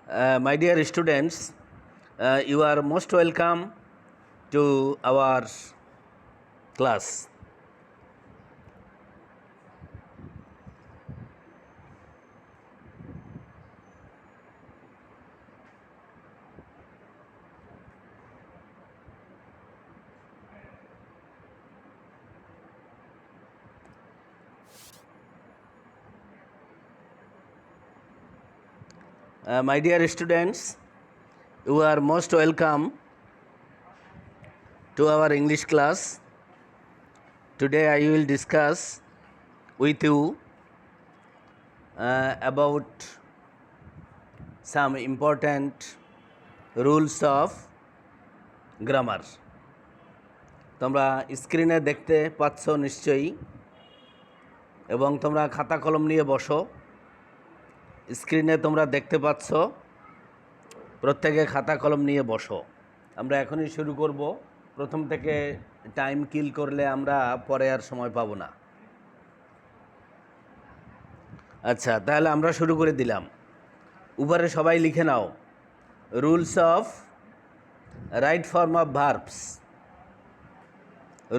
My dear students, you are most welcome to our class. My dear students, you are most welcome to our English class. Today I will discuss with you about some important rules of grammar. তোমরা স্ক্রিনে দেখতে পাচ্ছ নিশ্চয়ই, এবং তোমরা খাতা কলম নিয়ে বসো। স্ক্রিনে তোমরা দেখতে পাচ্ছ, প্রত্যেকে খাতা কলম নিয়ে বসো। আমরা এখনই শুরু করব। প্রথম থেকে টাইম কিল করলে আমরা পরে আর সময় পাবো না। আচ্ছা, তাহলে আমরা শুরু করে দিলাম। উপরে সবাই লিখে নাও, rules of right form of verbs.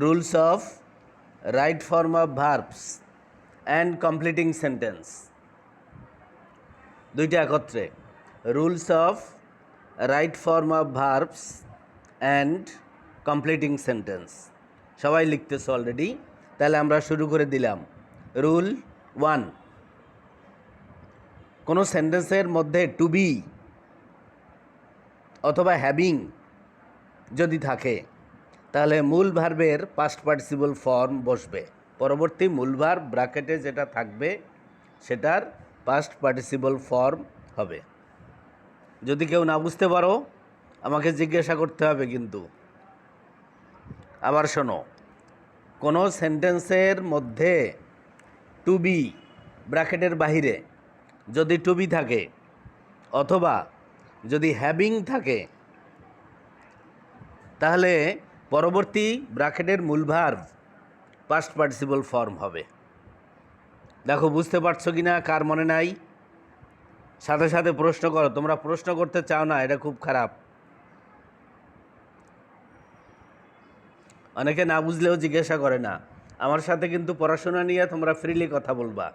Rules of right form of verbs and completing sentence. দুইটা একত্রে, rules of right form of verbs and completing sentence. সবাই লিখতেছো অলরেডি, তাহলে আমরা শুরু করে দিলাম। রুল 1, কোনো সেন্টেন্সের মধ্যে টু বি অথবা হ্যাভিং যদি থাকে, তাহলে মূল ভার্বের পাস্ট পার্টিসিপল ফর্ম বসবে। পরবর্তী মূল ভার্ব ব্র্যাকেটে যেটা থাকবে সেটার পাস্ট পার্টিসিপল ফর্ম হবে। যদি কেউ না বুঝতে পারো আমাকে জিজ্ঞাসা করতে হবে কিন্তু। আবার শোনো, কোনো সেন্টেন্সের মধ্যে টু বি ব্র্যাকেটের বাহিরে যদি টু বি থাকে অথবা যদি হ্যাভিং থাকে, তাহলে পরবর্তী ব্র্যাকেটের মূল ভার্ব পাস্ট পার্টিসিপল ফর্ম হবে। দেখো বুঝতে পারছো কি না, কার মনে নাই? সাথে সাথে প্রশ্ন করো। তোমরা প্রশ্ন করতে চাও না, এটা খুব খারাপ। অনেকে না বুঝলেও জিজ্ঞাসা করে না। আমার সাথে কিন্তু পড়াশোনা নিয়ে তোমরা ফ্রিলি কথা বলবা।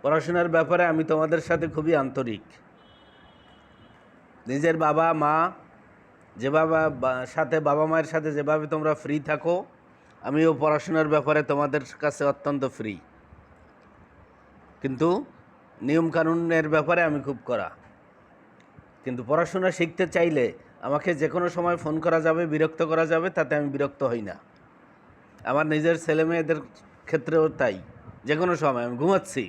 পড়াশোনার ব্যাপারে আমি তোমাদের সাথে খুবই আন্তরিক। নিজের বাবা মা যেভাবে সাথে বাবা মায়ের সাথে যেভাবে তোমরা ফ্রি থাকো, আমিও পড়াশোনার ব্যাপারে তোমাদের কাছে অত্যন্ত ফ্রি। কিন্তু নিয়মকানুনের ব্যাপারে আমি খুব কড়া। কিন্তু পড়াশোনা শিখতে চাইলে আমাকে যে কোনো সময় ফোন করা যাবে, বিরক্ত করা যাবে, তাতে আমি বিরক্ত হই না। আমার নিজের ছেলে মেয়েদের ক্ষেত্রেও তাই। যে কোনো সময় আমি ঘুমাচ্ছি,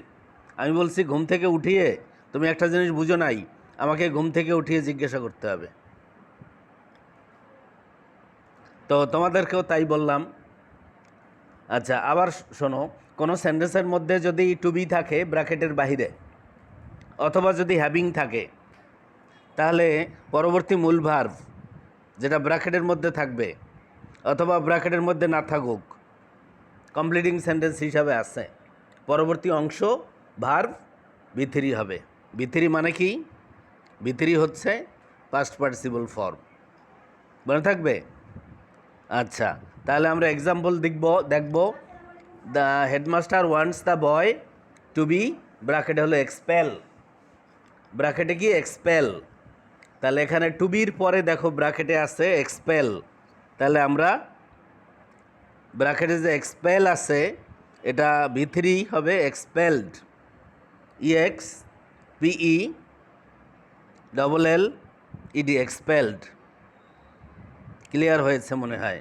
আমি বলছি ঘুম থেকে উঠিয়ে তুমি একটা জিনিস বুঝো নাই, আমাকে ঘুম থেকে উঠিয়ে জিজ্ঞাসা করতে হবে। তো তোমাদেরকেও তাই বললাম। আচ্ছা, আবার শোনো, কোনো সেন্টেন্সের মধ্যে যদি টু বি থাকে ব্র্যাকেটের বাহিরে অথবা যদি হ্যাভিং থাকে, তাহলে পরবর্তী মূল ভার্ব যেটা ব্র্যাকেটের মধ্যে থাকবে অথবা ব্র্যাকেটের মধ্যে না থাকুক, কমপ্লিটিং সেন্টেন্স হিসাবে আছে। পরবর্তী অংশ ভার্ব বি3 হবে। বি3 মানে কি? বি3 হচ্ছে পাস্ট পার্টিসিপল ফর্ম। মনে থাকবে? আচ্ছা, তাহলে আমরা এক্সাম্পল দেখব। The headmaster wants the boy to be, ব্র্যাকেটে হলো এক্সপেল। ব্র্যাকেটে কি? এক্সপেল। তাহলে এখানে টু বির পরে দেখো ব্র্যাকেটে আছে এক্সপেল। তাহলে আমরা ব্র্যাকেটে যে এক্সপেল আছে এটা বি3 হবে expelled. EX PE LLED, expelled. Clear হয়েছে মনে হয়।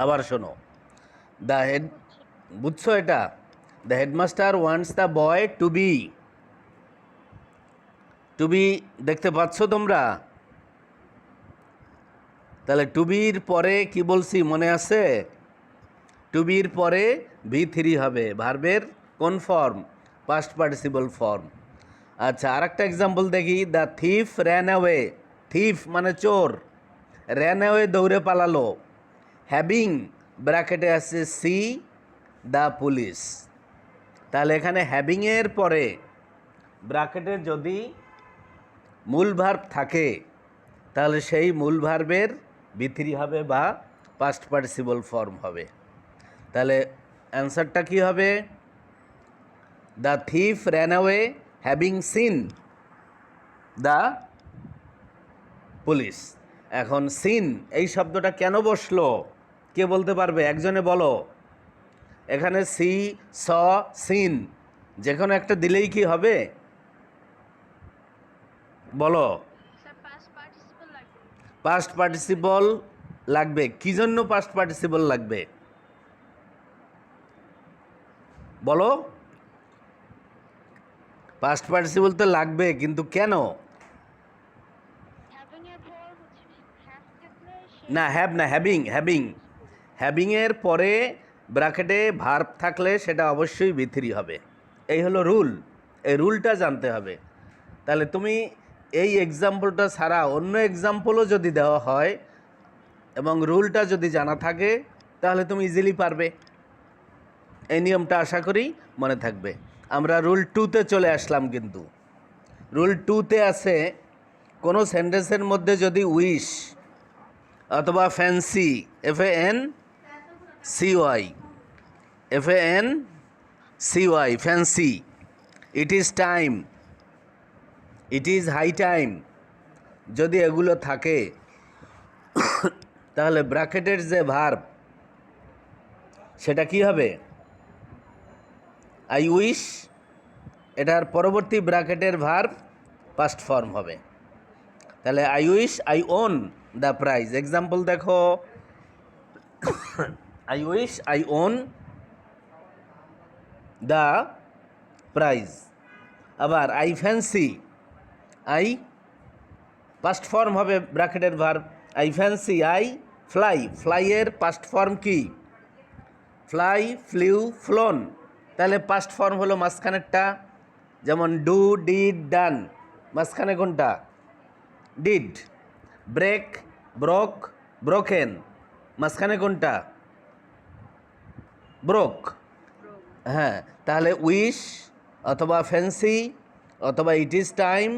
আবার শোনো, দ্য হেড, বুঝছো এটা? The headmaster wants the boy to be. To be দেখতে পাচ্ছ তোমরা? তাহলে টু বির পরে কি বলছি মনে আছে? টু বির পরে বি3 হবে। ভার্বের কোন ফর্ম? Past participle form. আচ্ছা, আর একটা এক্সাম্পল দেখি। The thief ran away. Thief মানে চোর, র্যান অ্যাওয়ে দৌড়ে পালালো। হ্যাভিং ব্র্যাকেটে আছে সি দ্য পুলিশ। তাহলে এখানে হ্যাভিংয়ের পরে ব্র্যাকেটে যদি মূল ভার্ব থাকে তাহলে সেই মূল ভার্বের V3 হবে বা পাস্ট পার্টিসিপল ফর্ম হবে। তাহলে অ্যান্সারটা কি হবে? The thief ran away having seen the police. এখন সিন এই শব্দটা কেন বসলো কে বলতে পারবে? একজনে বলো। এখানে সি, স, সিন যে কোনো একটা দিলেই কি হবে? বলো। পাস্ট পার্টিসিপল লাগবে। কি জন্য পাস্ট পার্টিসিপল লাগবে বলো? পাস্ট পার্টিসিপল তো লাগবে, কিন্তু কেন? না, হ্যাভ না, হ্যাভিং। হ্যাভিং হ্যাভিংয়ের পরে ব্র্যাকেটে ভার্ব থাকলে সেটা অবশ্যই V3 হবে। এই হলো রুল। এই রুলটা জানতে হবে। তাহলে তুমি এই এক্সাম্পলটা ছাড়া অন্য এক্সাম্পলও যদি দেওয়া হয় এবং রুলটা যদি জানা থাকে তাহলে তুমি ইজিলি পারবে। এই নিয়মটা আশা করি মনে থাকবে। আমরা রুল 2তে চলে আসলাম। কিন্তু রুল 2তে আছে কোনো সেন্টেন্সের মধ্যে যদি উইশ অথবা fancy, FANCY fancy, it is time, it is high time, যদি এগুলো থাকে তাহলে ব্র্যাকেটের যে ভার্ব সেটা কি হবে? আই উইশ, এটার পরবর্তী ব্র্যাকেটের ভার্ব পাস্ট ফর্ম হবে। তাহলে I wish I won the prize. Example দেখো, I wish I won the prize. আবার I fancy, I past form হবে ব্র্যাকেটের verb. I fancy I fly, ফ্লাইয়ের পাস্ট ফর্ম কি? Fly, flew, flown. তাহলে past form হলো মাঝখানেরটা। যেমন ডু, ডিড, ডান, মাঝখানে কোনটা? ডিড। ব্রেক, ব্রোক, ব্রোকেন, মাঝখানে কোনটা? ব্রোক। হ্যাঁ, তাহলে উইশ অথবা ফ্যান্সি অথবা ইট ইজ টাইম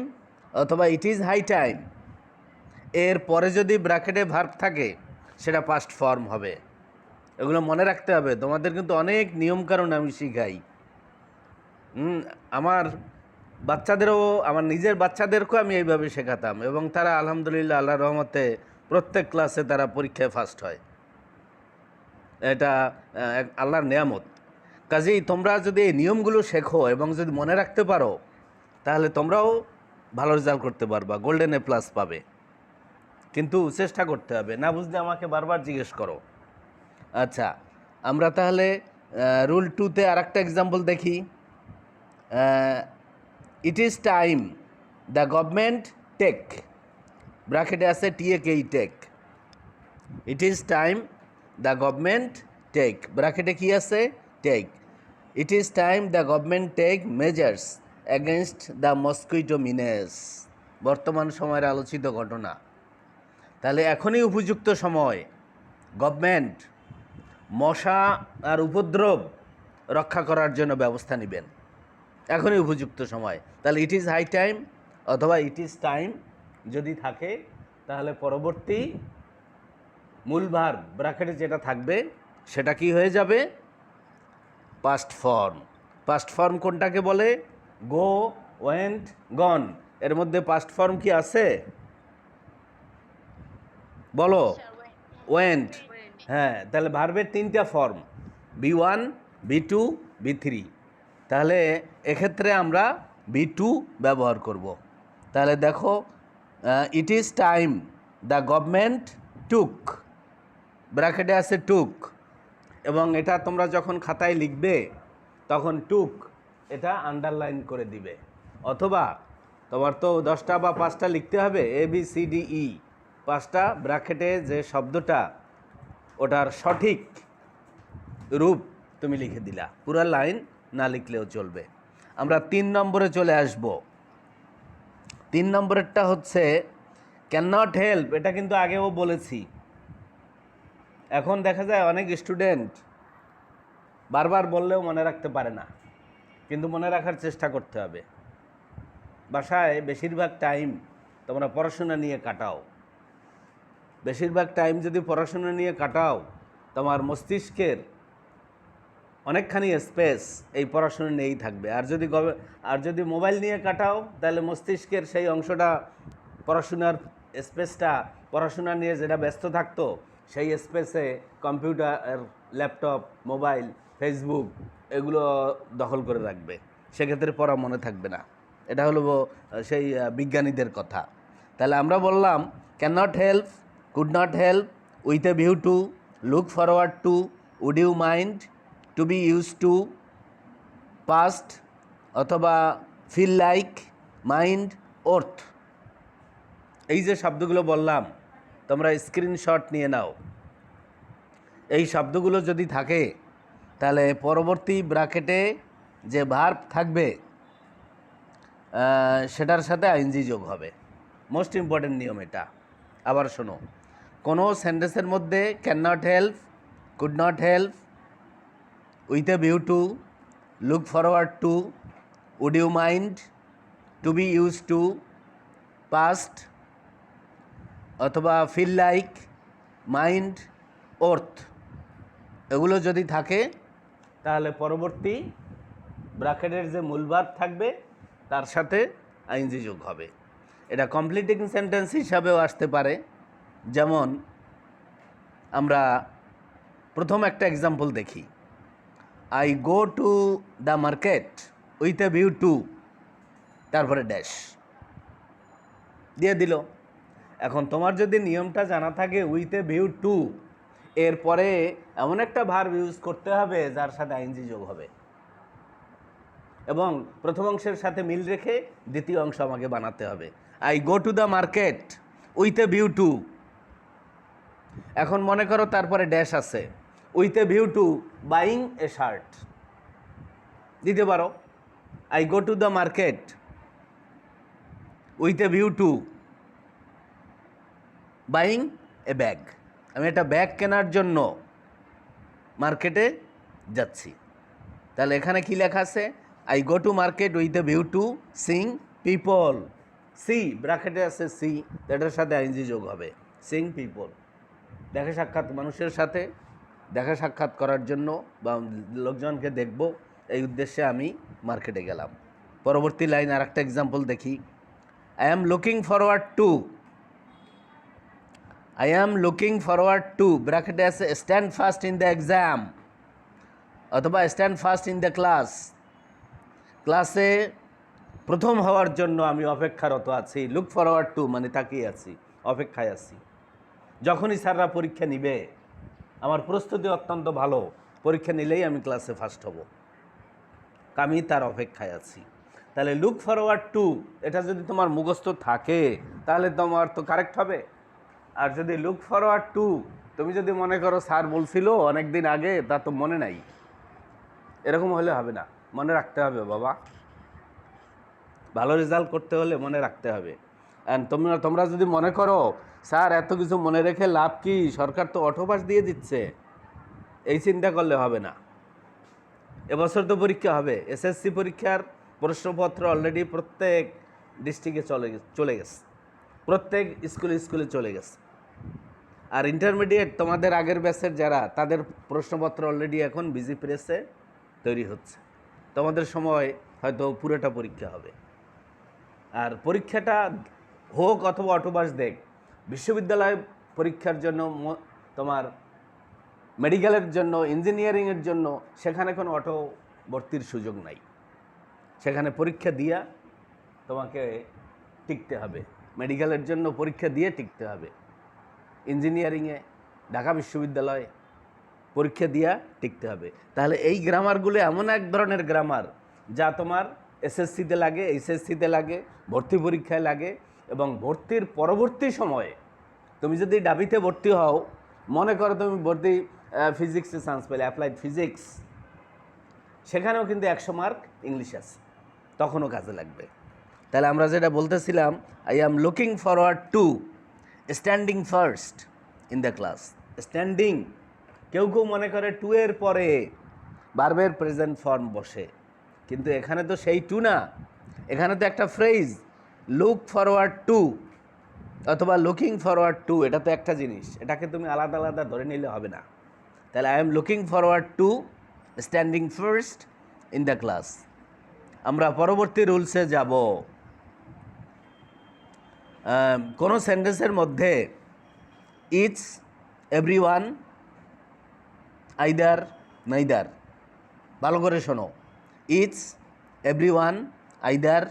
অথবা ইট ইজ হাই টাইম, এর পরে যদি ব্র্যাকেটে ভার্ব থাকে সেটা পাস্ট ফর্ম হবে। এগুলো মনে রাখতে হবে। তোমাদের কিন্তু অনেক নিয়মকানুন আমি শিখাই। আমার বাচ্চাদেরও, আমার নিজের বাচ্চাদেরকেও আমি এইভাবে শেখাতাম এবং তারা আলহামদুলিল্লাহ আল্লাহর রহমতে প্রত্যেক ক্লাসে তারা পরীক্ষায় ফার্স্ট হয়। এটা এক আল্লাহর নেয়ামত। কাজেই তোমরা যদি এই নিয়মগুলো শেখো এবং যদি মনে রাখতে পারো তাহলে তোমরাও ভালো রেজাল্ট করতে পারবা, গোল্ডেন A+ পাবে। কিন্তু চেষ্টা করতে হবে। না বুঝলে আমাকে বারবার জিজ্ঞেস করো। আচ্ছা, আমরা তাহলে রুল 2তে আর একটা এক্সাম্পল দেখি। It is time the government take, ব্র্যাকেটে আছে TAKE, take. It is time the government take, ব্র্যাকেটে কি আছে? Take. It is time the government take measures against the mosquito menace, বর্তমান সময়ের আলোচিত ঘটনা। তাহলে এখনই উপযুক্ত সময় গভর্নমেন্ট মশা আর উপদ্রব রক্ষা করার জন্য ব্যবস্থা নেবেন। এখনই উপযুক্ত সময়। তাহলে ইট ইজ হাই টাইম অথবা ইট ইজ টাইম যদি থাকে তাহলে পরবর্তী মূল ভার্ব ব্র্যাকেটে যেটা থাকবে সেটা কি হয়ে যাবে? Past form. পাস্ট ফর্ম কোনটাকে বলে? গো, ওয়েন্ট, গন। এর মধ্যে পাস্ট ফর্ম কি আছে বলো? ওয়েন্ট। হ্যাঁ, তাহলে ভার্বের 3টা ফর্ম, B1, B2, B3। তাহলে এক্ষেত্রে আমরা B2 ব্যবহার করব। তাহলে দেখো, it is time the government took, ব্র্যাকেটে আছে টুক, এবং এটা তোমরা যখন খাতায় লিখবে তখন টুক এটা আন্ডারলাইন করে দিবে। অথবা তোমার তো 10টা বা 5টা লিখতে হবে, ABCDE, 5টা ব্র্যাকেটে যে শব্দটা ওটার সঠিক রূপ তুমি লিখে দিলা, পুরো লাইন না লিখলেও চলবে। আমরা 3 নম্বরে চলে আসব। 3 নম্বরেরটা হচ্ছে ক্যান নট হেল্প। এটা কিন্তু আগেও বলেছি। এখন দেখা যায় অনেক স্টুডেন্ট বারবার বললেও মনে রাখতে পারে না, কিন্তু মনে রাখার চেষ্টা করতে হবে। বাসায় বেশিরভাগ টাইম তোমরা পড়াশোনা নিয়ে কাটাও, বেশিরভাগ টাইম যদি পড়াশোনা নিয়ে কাটাও, তোমার মস্তিষ্কের অনেকখানি স্পেস এই পড়াশোনা নিয়েই থাকবে। আর যদি মোবাইল নিয়ে কাটাও, তাহলে মস্তিষ্কের সেই অংশটা, পড়াশোনার স্পেসটা, পড়াশোনা নিয়ে যেটা ব্যস্ত থাকতো, সেই স্পেসে কম্পিউটার, ল্যাপটপ, মোবাইল, ফেসবুক এগুলো দখল করে রাখবে। সেক্ষেত্রে পড়া মনে থাকবে না। এটা হলো সেই বিজ্ঞানীদের কথা। তাহলে আমরা বললাম can not help, could not help, with a view to, look forward to, would you mind, to be use to, past, অথবা ফিল লাইক, মাইন্ড, ওর্থ। এই যে শব্দগুলো বললাম, তোমরা স্ক্রিনশট নিয়ে নাও। এই শব্দগুলো যদি থাকে, তাহলে পরবর্তী ব্র্যাকেটে যে ভার্ব থাকবে সেটার সাথে আইএনজি যোগ হবে। মোস্ট ইম্পর্টেন্ট নিয়ম এটা। আবার শোনো, কোনো সেন্টেন্সের মধ্যে can not help, could not help, with a view to, look forward to, would you mind, to be use to, past, অথবা ফিল লাইক, মাইন্ড, ওর্থ, এগুলো যদি থাকে, তাহলে পরবর্তী ব্র্যাকেটের যে মূল ভার্ব থাকবে তার সাথে আইএনজি যোগ হবে। এটা কমপ্লিটিং সেন্টেন্স হিসাবেও আসতে পারে। যেমন আমরা প্রথম একটা এক্সাম্পল দেখি, I go to the market with a view two, তারপরে ড্যাশ দিয়ে দিল। এখন তোমার যদি নিয়মটা জানা থাকে উইথ এ ভিউ টু, এরপরে এমন একটা ভার্ব ইউজ করতে হবে যার সাথে আইএনজি যোগ হবে, এবং প্রথম অংশের সাথে মিল রেখে দ্বিতীয় অংশ আমাকে বানাতে হবে। I go to the market with a view two. এখন মনে করো তারপরে ড্যাশ আছে, with a view two buying a shirt দিতে পারো। I go to the market with a view two buying a bag. আমি একটা ব্যাগ কেনার জন্য মার্কেটে যাচ্ছি। তাহলে এখানে কি লেখা আছে? I go to market with a view to sing people. See ব্র্যাকেটে আছে সি, এটার সাথে আইএনজি যোগ হবে, সিং পিপল। দেখা সাক্ষাৎ মানুষের সাথে দেখা সাক্ষাৎ করার জন্য বা লোকজনকে দেখব, এই উদ্দেশ্যে আমি মার্কেটে গেলাম। পরবর্তী লাইন আর একটা এক্সাম্পল দেখি, I am looking forward to. I am looking forward to ব্র্যাকেটে আছে stand first in the exam, অথবা stand first in the class. ক্লাসে প্রথম হওয়ার জন্য আমি অপেক্ষারত আছি। লুক ফরওয়ার্ড টু মানে তাকিয়ে আছি, অপেক্ষায় আছি। যখনই স্যাররা পরীক্ষা নিবে, আমার প্রস্তুতি অত্যন্ত ভালো, পরীক্ষা নিলেই আমি ক্লাসে ফার্স্ট হব, আমি তার অপেক্ষায় আছি। তাহলে লুক ফরওয়ার্ড টু, এটা যদি তোমার মুখস্থ থাকে তাহলে তোমার তো কারেক্ট হবে। আর যদি লুক ফরওয়ার্ড টু তুমি যদি মনে করো স্যার বলছিল অনেক দিন আগে, তা তো মনে নাই, এরকম হলে হবে না। মনে রাখতে হবে বাবা, ভালো রেজাল্ট করতে হলে মনে রাখতে হবে। অ্যান্ড তোমরা যদি মনে করো স্যার এত কিছু মনে রেখে লাভ কি, সরকার তো অটোপাস দিয়ে দিচ্ছে, এই চিন্তা করলে হবে না। এবছর তো পরীক্ষা হবে, এসএসসি পরীক্ষার প্রশ্নপত্র অলরেডি প্রত্যেক ডিস্ট্রিক্টে চলে গেছে, প্রত্যেক স্কুলে চলে গেছে। আর ইন্টারমিডিয়েট তোমাদের আগের ব্যাচের যারা, তাদের প্রশ্নপত্র অলরেডি এখন বিজি প্রেসে তৈরি হচ্ছে। তোমাদের সময় হয়তো পুরোটা পরীক্ষা হবে। আর পরীক্ষাটা হোক অথবা অটোপাস দেখ, বিশ্ববিদ্যালয় পরীক্ষার জন্য, তোমার মেডিকেলের জন্য, ইঞ্জিনিয়ারিংয়ের জন্য সেখানে কোনো অটো ভর্তির সুযোগ নাই। সেখানে পরীক্ষা দিয়া তোমাকে টিকতে হবে। মেডিকেলের জন্য পরীক্ষা দিয়ে টিকতে হবে, ইঞ্জিনিয়ারিংয়ে ঢাকা বিশ্ববিদ্যালয়ে পরীক্ষা দিয়া টিকতে হবে। তাহলে এই গ্রামারগুলো এমন এক ধরনের গ্রামার যা তোমার এসএসসিতে লাগে, এইচএসসিতে লাগে, ভর্তি পরীক্ষায় লাগে, এবং ভর্তির পরবর্তী সময়ে তুমি যদি ডাবিতে ভর্তি হও, মনে করো তুমি ভর্তি ফিজিক্সে চান্স পেলে, অ্যাপ্লাইড ফিজিক্স, সেখানেও কিন্তু 100 মার্ক ইংলিশ আছে, তখনও কাজে লাগবে। তাহলে আমরা যেটা বলতেছিলাম, I am looking forward two standing first in the class. Standing কেউ মনে করে টু এর পরে ভার্বের প্রেজেন্ট ফর্ম বসে, কিন্তু এখানে তো সেই টু না, এখানে তো একটা ফ্রেজ লুক ফরওয়ার্ড টু, অথবা লুকিং ফরওয়ার্ড টু, এটা তো একটা জিনিস, এটাকে তুমি আলাদা আলাদা ধরে নিলে হবে না। তাহলে I am looking forward two standing first in the class. আমরা পরবর্তী রুলসে যাব। কোনো সেন্টেন্সের মধ্যে ইটস, এভরিওয়ান, আইদার, নাইদার, ভালো করে শোনো, ইটস, এভরিওয়ান, আইদার,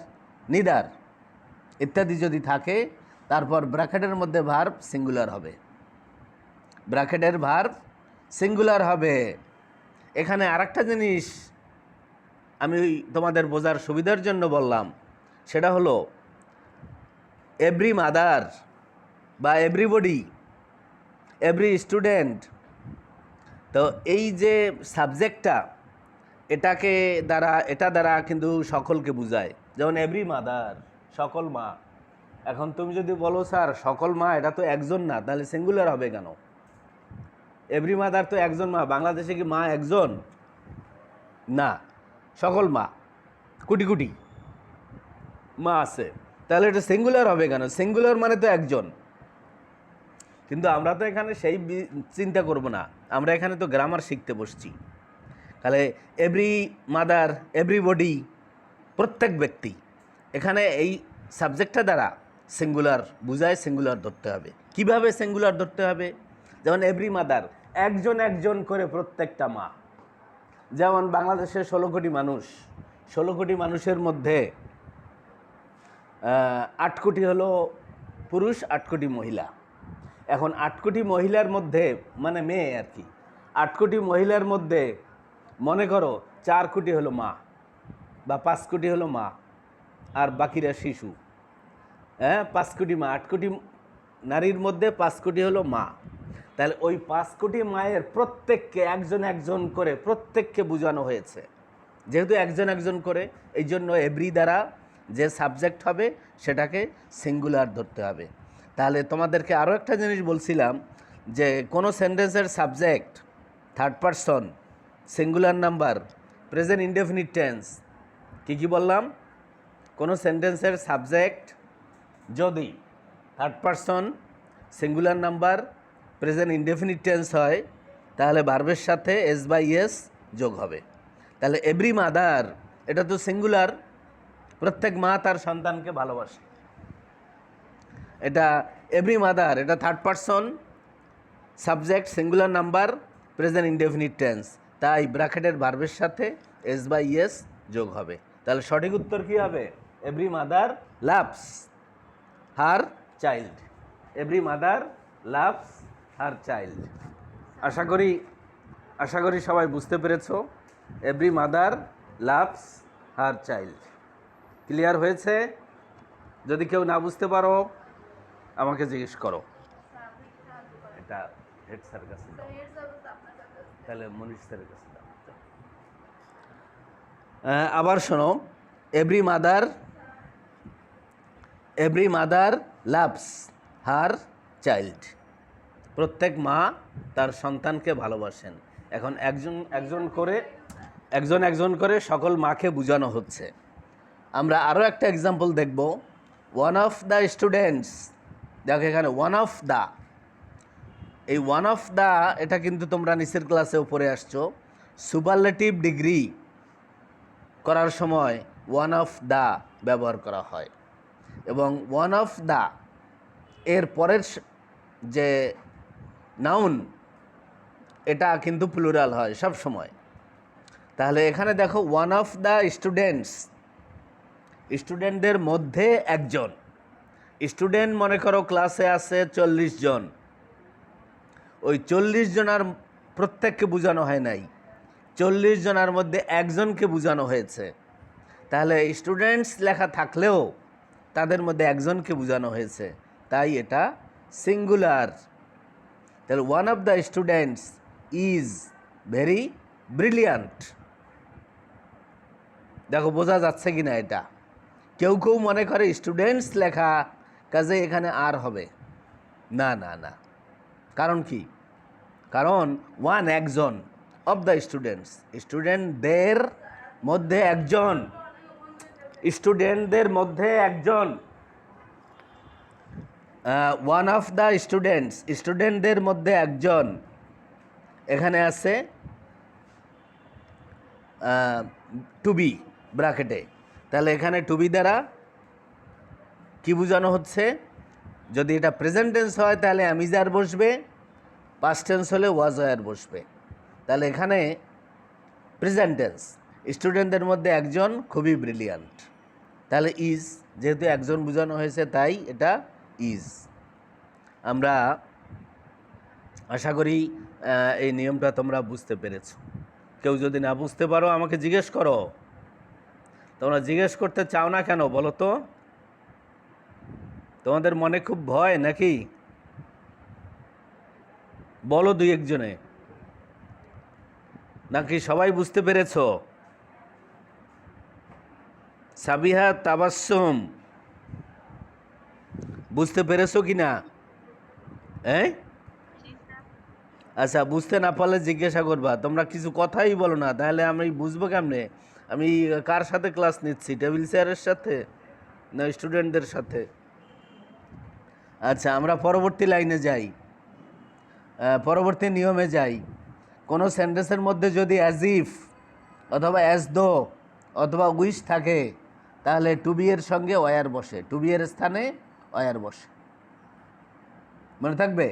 নিদার ইত্যাদি যদি থাকে, তারপর ব্র্যাকেটের মধ্যে ভার্ব সিঙ্গুলার হবে, ব্র্যাকেটের ভার্ব সিঙ্গুলার হবে। এখানে আরেকটা জিনিস আমি তোমাদের বোঝার সুবিধার জন্য বললাম, সেটা হলো এভরি মাদার বা এভরিবডি, এভরি স্টুডেন্ট। তো এই যে সাবজেক্টটা, এটা দ্বারা কিন্তু সকলকে বোঝায়। যেমন এভরি মাদার, সকল মা। এখন তুমি যদি বলো স্যার সকল মা এটা তো একজন না, তাহলে সিঙ্গুলার হবে কেন? এভরি মাদার তো একজন মা, বাংলাদেশে কি মা একজন? না, সকল মা, কোটি কোটি মা আছে, তাহলে এটা সিঙ্গুলার হবে কেন? সিঙ্গুলার মানে তো একজন। কিন্তু আমরা তো এখানে সেই চিন্তা করব না, আমরা এখানে তো গ্রামার শিখতে বসছি। তাহলে এভরি মাদার, এভরিবডি, প্রত্যেক ব্যক্তি, এখানে এই সাবজেক্টটা দ্বারা সিঙ্গুলার বুঝায়, সিঙ্গুলার ধরতে হবে। কিভাবে সিঙ্গুলার ধরতে হবে? যেমন এভরি মাদার, একজন একজন করে প্রত্যেকটা মা। যেমন বাংলাদেশের 16 কোটি মানুষ, 16 কোটি মানুষের মধ্যে 8 কোটি হলো পুরুষ, 8 কোটি মহিলা। এখন 8 কোটি মহিলার মধ্যে, মানে মেয়ে আর কি, 8 কোটি মহিলার মধ্যে মনে করো 4 কোটি হলো মা বা 5 কোটি হলো মা, আর বাকিরা শিশু। 5 কোটি মা, 8 কোটি নারীর মধ্যে 5 কোটি হলো মা। তাহলে ওই 5 কোটি মায়ের প্রত্যেককে একজন একজন করে প্রত্যেককে বোঝানো হয়েছে। যেহেতু একজন একজন করে, এই জন্য এভরি দ্বারা যে সাবজেক্ট হবে সেটাকে সিঙ্গুলার ধরতে হবে। তাহলে তোমাদেরকে আরও একটা জিনিস বলছিলাম যে কোনো সেন্টেন্সের subject third person, singular number, present indefinite tense. কী বললাম? কোনো সেন্টেন্সের সাবজেক্ট যদি third person, singular number, present indefinite tense হয়, তাহলে ভার্বের সাথে এস বাই এস যোগ হবে। তাহলে এভরি মাদার, এটা তো সিঙ্গুলার, প্রত্যেক মা তার সন্তানকে ভালোবাসে। এটা এভরি মাদার, এটা third person, subject, singular number, present indefinite tense, তাই ব্র্যাকেটের ভার্বের সাথে এস বাই এস যোগ হবে। তাহলে সঠিক উত্তর কী হবে? Every mother loves her child. Every mother loves her child. আশা করি সবাই বুঝতে পেরেছ। Every mother loves her child. Clear হয়েছে? যদি কেউ না বুঝতে পারো আমাকে জিজ্ঞেস করো। এটা হেড স্যারের কাছে দাও, তাহলে মনীষ স্যারের কাছে দাও। আবার শোনো, every mother loves her child. প্রত্যেক মা তার সন্তানকে ভালোবাসেন। এখন একজন একজন করে সকল মাকে বোঝানো হচ্ছে। আমরা আরও একটা এক্সাম্পল দেখব। ওয়ান অফ দ্য স্টুডেন্টস, দেখো এখানে ওয়ান অফ দ্য, এই ওয়ান অফ দ্য এটা কিন্তু তোমরা নিচের ক্লাসেও পড়ে আসছো। সুপারলেটিভ ডিগ্রি করার সময় ওয়ান অফ দ্য ব্যবহার করা হয়, এবং ওয়ান অফ দ্য এর পরের যে নাউন, এটা কিন্তু প্লুরাল হয় সব সময়। তাহলে এখানে দেখো ওয়ান অফ দ্য স্টুডেন্টস, স্টুডেন্টদের মধ্যে একজন। স্টুডেন্ট মনে করো ক্লাসে আছে 40 জন, ওই 40 জনের প্রত্যেককে বোঝানো হয় নাই, 40 জনের মধ্যে একজনকে বোঝানো হয়েছে। তাহলে স্টুডেন্টস লেখা থাকলেও তাদের মধ্যে একজনকে বোঝানো হয়েছে, তাই এটা সিঙ্গুলার। তাহলে one of the students is very brilliant. দেখো বোঝা যাচ্ছে কি না এটা? কেউ মনে করে স্টুডেন্টস লেখা কাজে এখানে আর হবে না, না না। কারণ কি? কারণ ওয়ান, একজন, অফ দ্য স্টুডেন্টস, স্টুডেন্টদের মধ্যে একজন, স্টুডেন্টদের মধ্যে একজন। ওয়ান অফ দ্য স্টুডেন্টদের মধ্যে একজন, এখানে আছে টু বি ব্র্যাকেটে, তাহলে এখানে টু বি দ্বারা কি বোঝানো হচ্ছে? যদি এটা প্রেজেন্ট টেন্স হয় তাহলে অ্যামিজার বসবে, পাস্ট টেন্স হলে ওয়াজ ওয়ার বসবে। তাহলে এখানে প্রেজেন্ট টেন্স, স্টুডেন্টদের মধ্যে একজন খুবই ব্রিলিয়ান্ট, তাহলে ইজ, যেহেতু একজন বোঝানো হয়েছে তাই এটা ইজ। আমরা আশা করি এই নিয়মটা তোমরা বুঝতে পেরেছ। কেউ যদি না বুঝতে পারো আমাকে জিজ্ঞেস করো। তোমরা জিজ্ঞেস করতে চাও না কেন বলো তো? তোমাদের মনে খুব ভয় নাকি? বলো দুই একজনে, নাকি সবাই বুঝতে পেরেছ? সাবিহা, তাবাসসুম, বুঝতে পেরেছো কি না? আচ্ছা, বুঝতে না পারলে জিজ্ঞাসা করবা। তোমরা কিছু কথাই বলো না, তাহলে আমি বুঝবো কেমনে? আমি কার সাথে ক্লাস নিচ্ছি? টেবিল চেয়ারের সাথে না স্টুডেন্টদের সাথে? আচ্ছা, আমরা পরবর্তী লাইনে যাই, পরবর্তী নিয়মে যাই। কোনো সেন্টেন্সের মধ্যে যদি অ্যাজ ইফ অথবা অ্যাজ দো অথবা উইশ থাকে তাহলে টু বি এর সঙ্গে ওয়ার বসে, টু বি এর স্থানে ওয়ার বসে। মনে থাকবে?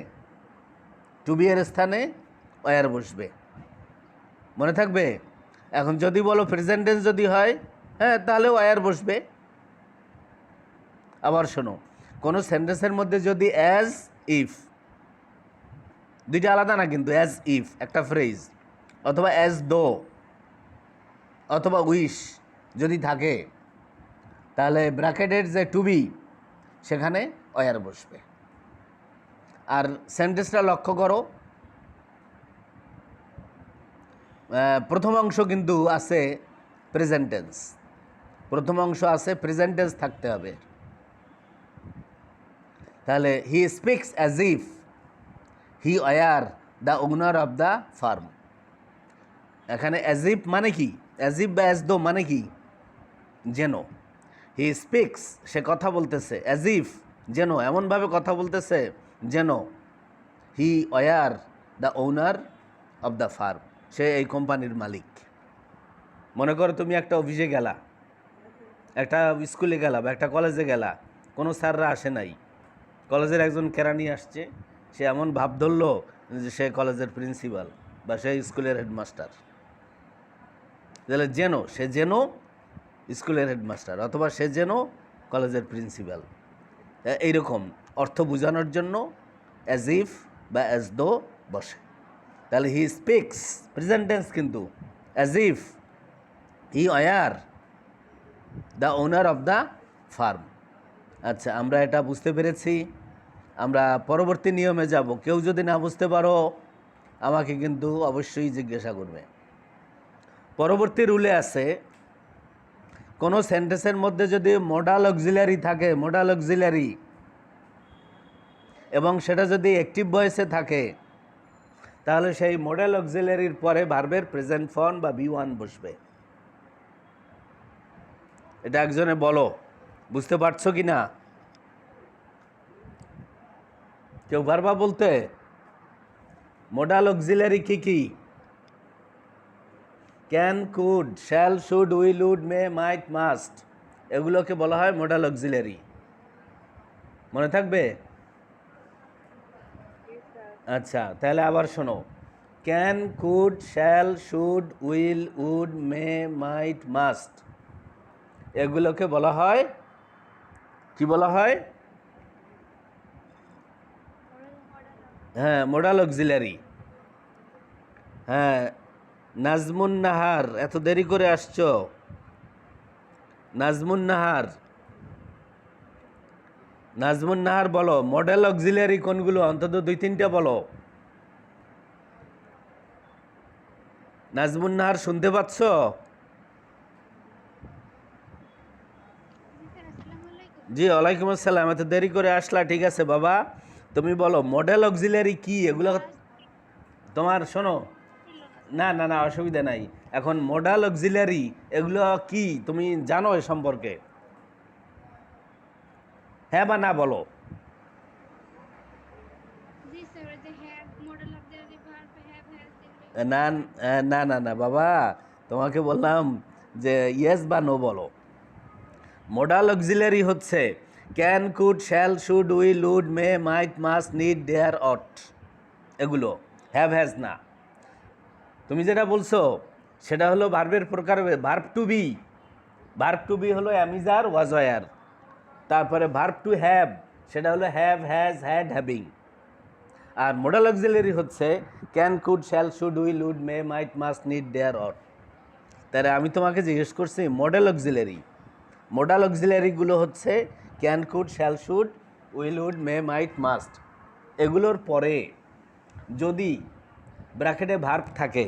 টু বি এর স্থানে ওয়ার বসবে, মনে থাকবে? এখন যদি বলো প্রেজেন্ট টেন্স যদি হয়, হ্যাঁ, তাহলে ওয়ার বসবে। আবার শোনো, কোনো সেন্টেন্সের মধ্যে যদি অ্যাজ ইফ, দুইটা আলাদা না কিন্তু, অ্যাজ ইফ একটা ফ্রেজ, অথবা অ্যাজ দো অথবা উইশ যদি থাকে তাহলে ব্র্যাকেটের যে টু বি সেখানে ওয়ার বসবে। আর সেন্টেন্সটা লক্ষ্য করো, প্রথম অংশ কিন্তু আছে প্রেজেন্ট টেন্স, প্রথম অংশ আছে প্রেজেন্ট টেন্স থাকতে হবে। তাহলে he speaks as if he were the owner of the farm. এখানে অ্যাজ ইফ মানে কি? অ্যাজ ইফ বা অ্যাজ দো মানে কি? যেন। হি স্পিক্স, সে কথা বলতেছে, অ্যাজ ইফ যেন, এমনভাবে কথা বলতেছে যেন he were the owner of the firm, সে এই কোম্পানির মালিক। মনে করো তুমি একটা অফিসে গেলা, একটা স্কুলে গেলা বা একটা কলেজে গেলা, কোনো স্যাররা আসে নাই, কলেজের একজন কেরানি আসছে, সে এমন ভাব ধরলো যে সে কলেজের প্রিন্সিপাল বা সে স্কুলের হেডমাস্টার। তাহলে যেন, সে যেন স্কুলের হেডমাস্টার অথবা সে যেন কলেজের প্রিন্সিপাল, এইরকম অর্থ বোঝানোর জন্য অ্যাজ ইফ বা অ্যাজ দো বসে। তাহলে হি স্পিক্স প্রেজেন্ট টেন্স কিন্তু, as if he were the owner of the farm. আচ্ছা, আমরা এটা বুঝতে পেরেছি। আমরা পরবর্তী নিয়মে যাব। কেউ যদি না বুঝতে পারো আমাকে কিন্তু অবশ্যই জিজ্ঞাসা করবে। পরবর্তী রুলে আছে, কোনো সেন্টেন্সের মধ্যে যদি মোডাল অক্সিলারি থাকে, মোডাল অক্সিলারি, এবং সেটা যদি অ্যাক্টিভ ভয়েসে থাকে তাহলে সেই মোডাল অক্সিলারির পরে ভার্বের প্রেজেন্ট ফর্ম বা বি ওয়ান বসবে। এটা একজনে বলো, বুঝতে পারছো কি না? কেউ পারবা বলতে? মোডাল অক্সিলারি কি কি? Can, could, shall, should, will, would, may, might, must, এগুলোকে বলা হয় মোডাল অক্সিলারি। মনে থাকবে? আচ্ছা, তাহলে আবার শোনো, can, could, shall, should, will, would, may, might, must, এগুলোকে বলা হয় কি বলা হয়? হ্যাঁ, মোডাল অক্সিলারি। হ্যাঁ, নাজমুন নাহার, এত দেরি করে আসছো? নাজমুন নাহার, নাজমুন নাহার বলো, মডেল অক্সিলারি কোনগুলো? অন্তত দুই তিনটা বলো। নাজমুন নাহার, শুনতে পাচ্ছ? জি, ওয়ালাইকুম আসসালাম। এত দেরি করে আসলা, ঠিক আছে বাবা। তুমি বলো মডেল অক্সিলারি কি? এগুলো তোমার শোনো, না না না, অসুবিধা নাই। এখন মডাল অক্সিলারি এগুলো কি তুমি জানো এ সম্পর্কে? হ্যাঁ বা না বলো। না না না না বাবা, তোমাকে বললাম যে ইয়েস বা নো বলো। মোডাল অক্সিলারি হচ্ছে can, could, shall, should, will, would, may, might, must, need, dare, ought, এগুলো। হ্যাভ, হ্যাজ না। তুমি যেটা বলছো সেটা হলো ভার্বের প্রকার। Verb to be, verb to be হলো অ্যামিজার, ওয়াজ, ওয়ার। তারপরে ভার্ব টু হ্যাভ, সেটা হলো হ্যাভ, হ্যাজ, হ্যাড, হ্যাভিং। আর মোডাল অক্সিলারি হচ্ছে can, could, shall, should, will, would, may, might, must, need, dare, ought. তাহলে আমি তোমাকে জিজ্ঞেস করছি মডেল অক্সিলারি। মোডাল অক্সিলারিগুলো হচ্ছে can, could, shall, should, will, would, may, might, must. এগুলোর পরে যদি ব্র্যাকেটে ভার্ব থাকে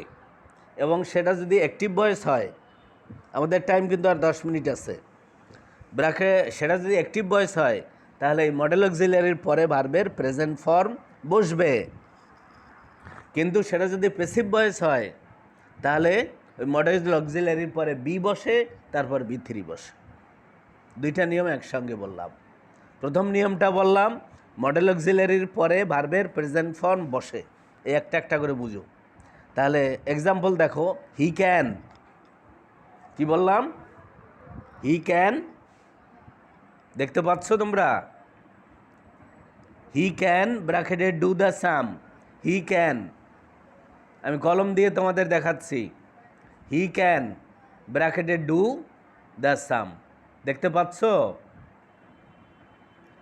এবং সেটা যদি অ্যাক্টিভ ভয়েস হয়, আমাদের টাইম কিন্তু আর 10 মিনিট আছে, সেটা যদি অ্যাক্টিভ ভয়েস হয় তাহলে এই মডেল অক্সিলারির পরে ভার্বের প্রেজেন্ট ফর্ম বসবে। কিন্তু সেটা যদি প্যাসিভ ভয়েস হয় তাহলে ওই মডেল অক্সিলারির পরে বি বসে, তারপর B3 বসে। দুইটা নিয়ম একসঙ্গে বললাম। প্রথম নিয়মটা বললাম মডেল অক্সিলারির পরে ভার্বের প্রেজেন্ট ফর্ম বসে, এই একটা একটা করে বুঝো। তাহলে এক্সাম্পল দেখো, হি ক্যান, কি বললাম? হি ক্যান, দেখতে পাচ্ছ তোমরা? হি ক্যান ব্র্যাকেটে do the sum, he can. আমি কলম দিয়ে তোমাদের দেখাচ্ছি। হি ক্যান ব্র্যাকেটে ডু দ্য সাম, দেখতে পাচ্ছ?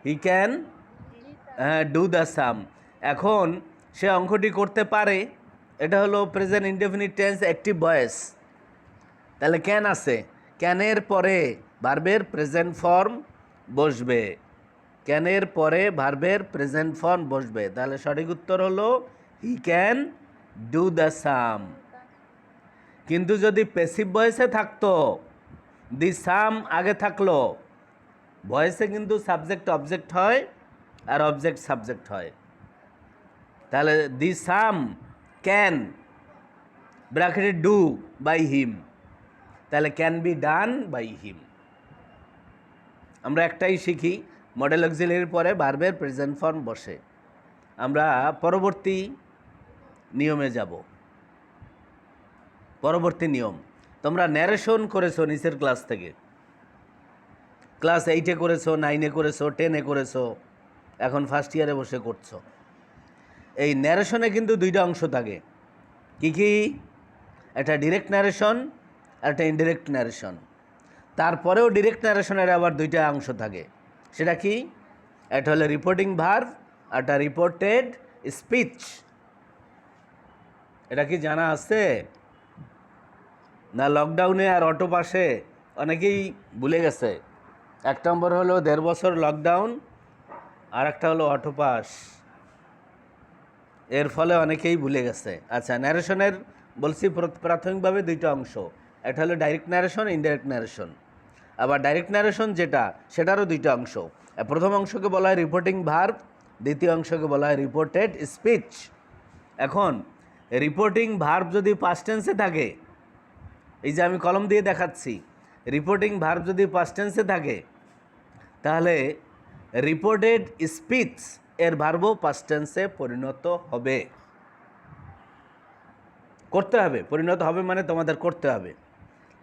He can do the sum. এখন সে অঙ্কটি করতে পারে, এটা হলো present indefinite tense active voice. তাহলে ক্যান আছে, ক্যানের পরে ভার্বের প্রেজেন্ট ফর্ম বসবে, ক্যানের পরে ভার্বের প্রেজেন্ট ফর্ম বসবে। তাহলে সঠিক উত্তর হলো হি ক্যান ডু দ্য সাম। কিন্তু যদি প্যাসিভ ভয়েসে থাকতো, দি সাম আগে থাকলো, ভয়েসে কিন্তু সাবজেক্ট অবজেক্ট হয় আর অবজেক্ট সাবজেক্ট হয়। তাহলে দি সাম ক্যান ব্র্যাকেটে ডু বাই হিম, তাহলে can be done by him. আমরা একটাই শিখি, মডেল অক্সিলারির পরে ভার্বের প্রেজেন্ট ফর্ম বসে। আমরা পরবর্তী নিয়মে যাব। পরবর্তী নিয়ম, তোমরা ন্যারেশন করেছো নিচের ক্লাস থেকে, ক্লাস 8-এ করেছো, 9-এ করেছো, 10-এ করেছো, এখন ফার্স্ট ইয়ারে বসে করছো। এই ন্যারেশনে কিন্তু দুইটা অংশ থাকে। কি কি? একটা ডিরেক্ট ন্যারেশন আর একটা ইনডিরেক্ট ন্যারেশন। তারপরেও ডিরেক্ট ন্যারেশনের আবার দুইটা অংশ থাকে। সেটা কি? একটা হলো রিপোর্টিং ভার্ব আর একটা রিপোর্টেড স্পিচ। এটা কি জানা আছে না? লকডাউনে আর অটো পাসে অনেকেই ভুলে গেছে। এক নম্বর হলো 1.5 বছর লকডাউন, আর একটা হলো অটো পাস। এর ফলে অনেকেই ভুলে গেছে। আচ্ছা, ন্যারেশনের বলছি প্রাথমিকভাবে দুইটা অংশ, একটা হলো ডাইরেক্ট ন্যারেশন, ইনডাইরেক্ট ন্যারেশন। আবার ডাইরেক্ট ন্যারেশন যেটা, সেটারও দুইটা অংশ। প্রথম অংশকে বলা হয় রিপোর্টিং ভার্ব, দ্বিতীয় অংশকে বলা হয় রিপোর্টেড স্পিচ। এখন রিপোর্টিং ভার্ব যদি পাস্ট টেন্সে থাকে, এই যে আমি কলম দিয়ে দেখাচ্ছি, রিপোর্টিং ভার্ব যদি পাস্ট টেন্সে থাকে তাহলে রিপোর্টেড স্পিচ এর ভার্বও পাস্ট টেন্সে পরিণত হবে, করতে হবে। পরিণত হবে মানে তোমাদের করতে হবে।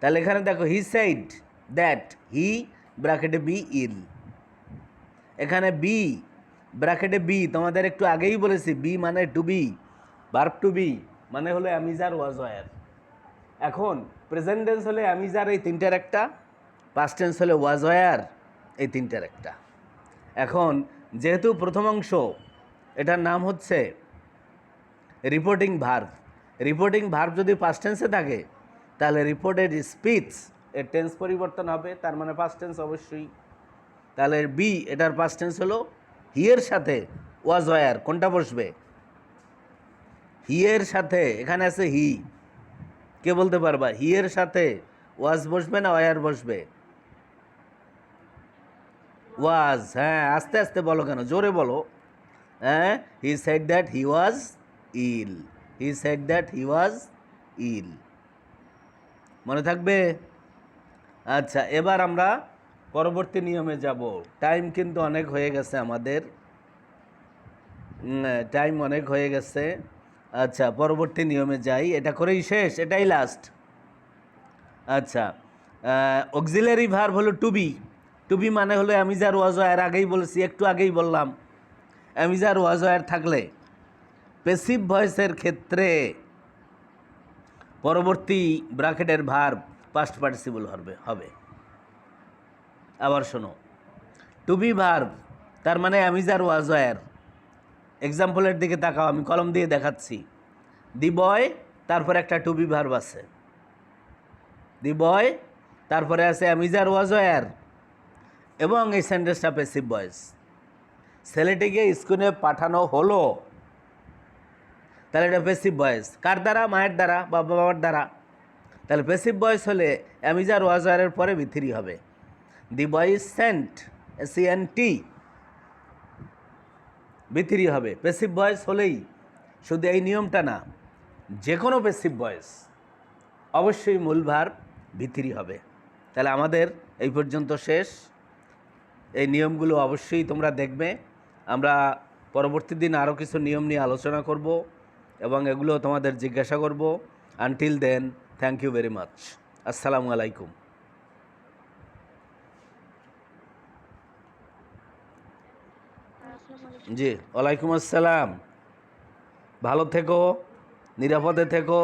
তাহলে এখানে দেখো, হি সেড দ্যাট, হি ব্র্যাকেটে বি ইল। এখানে বি ব্র্যাকেটে বি, তোমাদের একটু আগেই বলেছি বি মানে to be, verb to be মানে হলো অ্যামিজার, ওয়াজ, ওয়ার। এখন প্রেজেন্ট টেন্স হলে অ্যামিজার এই তিনটার একটা, পাস্ট টেন্স হলে ওয়াজ, ওয়ার এই তিনটার একটা। এখন যেহেতু প্রথম অংশ, এটার নাম হচ্ছে রিপোর্টিং ভার্ব। রিপোর্টিং ভার্ব যদি পাস্ট টেন্সে থাকে তাহলে রিপোর্টেড স্পিচ এর টেন্স পরিবর্তন হবে, তার মানে পাস্ট টেন্স অবশ্যই। তাহলে বি, এটার পাস্ট টেন্স হলো হি এর সাথে ওয়াজ, ওয়ার, কোনটা বসবে? হি এর সাথে, এখানে আছে হি, কে বলতে পারবা হি এর সাথে ওয়াজ বসবে না ওয়ার বসবে? ওয়াজ। হ্যাঁ, আস্তে আস্তে বলো, কেন জোরে বলো? হ্যাঁ, he said that he was ill, he said that he was ill. মনে থাকবে? আচ্ছা, এবার আমরা পরবর্তী নিয়মে যাব। টাইম কিন্তু অনেক হয়ে গেছে আমাদের, টাইম অনেক হয়ে গেছে। আচ্ছা, পরবর্তী নিয়মে যাই। এটা করেই শেষ, এটাই লাস্ট। আচ্ছা, অক্সিলারি ভার্ব হলো টু বি। টু বি মানে হলো অ্যামিজার ওয়াজ এর আগেই বলেছি, একটু আগেই বললাম। অ্যামিজার ওয়াজ এর থাকলে প্যাসিভ ভয়েসের ক্ষেত্রে পরবর্তী ব্র্যাকেটের ভার্ব পাস্ট পার্টিসিপল হবে। আবার শোনো, টু বি ভার্ব তার মানে অ্যামিজার ওয়াজ এর। এক্সাম্পলের দিকে তাকাও, আমি কলম দিয়ে দেখাচ্ছি। দি বয়, তারপরে একটা টু বি ভার্ব আছে। দি বয়, তারপরে আছে অ্যামিজার ওয়াজ এর, এবং এই সেন্টেন্সটা প্যাসিভ ভয়েস। ছেলেটিকে স্কুলে পাঠানো হলো, তাহলে এটা প্যাসিভ ভয়েস। কার দ্বারা? মায়ের দ্বারা বা বাবার দ্বারা। তাহলে প্যাসিভ ভয়েস হলে অ্যামিজার ওয়াজ এর পরে ভিথিরি হবে। দি boy is Saint, SENT, Vythiri হবে। প্যাসিভ ভয়েস হলেই, শুধু এই নিয়মটা না, যে কোনো প্যাসিভ ভয়েস অবশ্যই মূল ভার্ব ভিথিরি হবে। তাহলে আমাদের এই পর্যন্ত শেষ। এই নিয়মগুলো অবশ্যই তোমরা দেখবে। আমরা পরবর্তী দিন আরও কিছু নিয়ম নিয়ে আলোচনা করব এবং এগুলো তোমাদের জিজ্ঞাসা করব। Until then, thank you very much. আসসালামু আলাইকুম। জি, ওয়ালাইকুম আসসালাম। ভালো থেকো, নিরাপদে থেকো।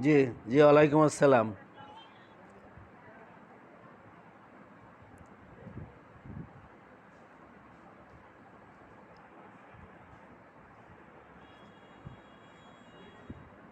জি জি, ওয়ালাইকুম আসসালাম।